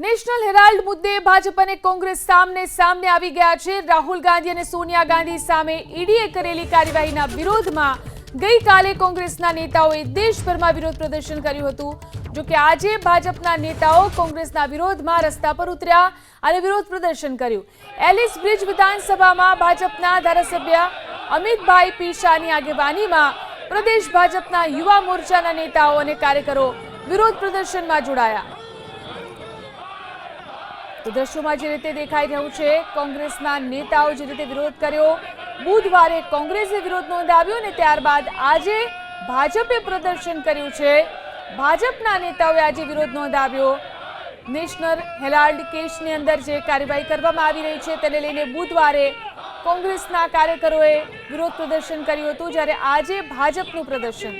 National Herald મુદ્દે ભાજપ અને કોંગ્રેસ સામને આવી ગયા છે। રાહુલ ગાંધી અને સોનિયા ગાંધી સામે ઈડીએ કરેલી કાર્યવાહીના વિરોધમાં ગઈકાલે કોંગ્રેસના નેતાઓએ દેશભરમાં વિરોધ પ્રદર્શન કર્યું હતું। જો કે આજે ભાજપના નેતાઓ કોંગ્રેસના વિરોધમાં રસ્તા પર ઉતર્યા અને વિરોધ પ્રદર્શન કર્યું। એલિસ બ્રિજ વિધાનસભામાં ભાજપના ધારાસભ્ય અમિતભાઈ પી શાહની આગેવાનીમાં પ્રદેશ ભાજપના યુવા મોરચાના નેતાઓ અને કાર્યકરો વિરોધ પ્રદર્શનમાં જોડાયા। તો દ્રશ્યોમાં જે રીતે દેખાઈ રહ્યું છે, કોંગ્રેસના નેતાઓ જે રીતે વિરોધ કર્યો, બુધવારે કોંગ્રેસે વિરોધ નોંધાવ્યો અને ત્યારબાદ આજે ભાજપે પ્રદર્શન કર્યું છે। ભાજપના નેતાઓએ આજે વિરોધ નોંધાવ્યો। નેશનલ હેરાલ્ડ કેસની અંદર જે કાર્યવાહી કરવામાં આવી રહી છે તેને લઈને બુધવારે કોંગ્રેસના કાર્યકરોએ વિરોધ પ્રદર્શન કર્યું હતું, જ્યારે આજે ભાજપનું પ્રદર્શન।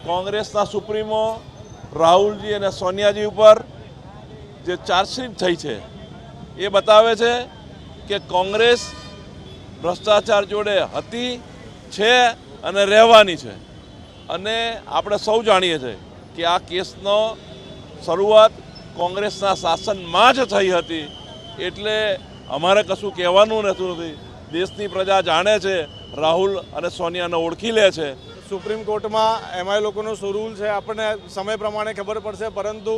કોંગ્રેસના સુપ્રીમો રાહુલજી અને સોનિયાજી ઉપર જે ચાર્જશીટ થઈ છે એ બતાવે છે કે કોંગ્રેસ ભ્રષ્ટાચાર જોડે હતી, છે અને રહેવાની છે। અને આપણે સૌ જાણીએ છીએ કે આ કેસનો શરૂઆત કોંગ્રેસના શાસનમાં જ થઈ હતી, એટલે અમારે કશું કહેવાનું નથી। દેશની પ્રજા જાણે છે, રાહુલ અને સોનિયાને ઓળખી લે છે। સુપ્રીમ કોર્ટમાં એમાં લોકોનો શું રૂલ છે આપણને સમય પ્રમાણે ખબર પડશે, પરંતુ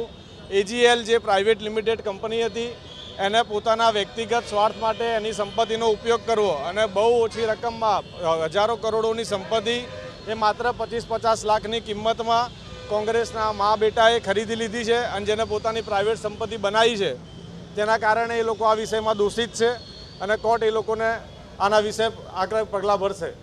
એજીએલ જે પ્રાઇવેટ લિમિટેડ કંપની હતી એને પોતાના વ્યક્તિગત સ્વાર્થ માટે એની સંપત્તિનો ઉપયોગ કરવો અને બહુ ઓછી રકમમાં હજારો કરોડોની સંપત્તિ એ માત્ર 25-50 લાખની કિંમતમાં કોંગ્રેસના મા બેટાએ ખરીદી લીધી છે અને જેને પોતાની પ્રાઇવેટ સંપત્તિ બનાવી છે। તેના કારણે એ લોકો આ વિષયમાં દોષિત છે અને કોર્ટ એ લોકોને આના વિશે આગળ પગલાં ભરશે।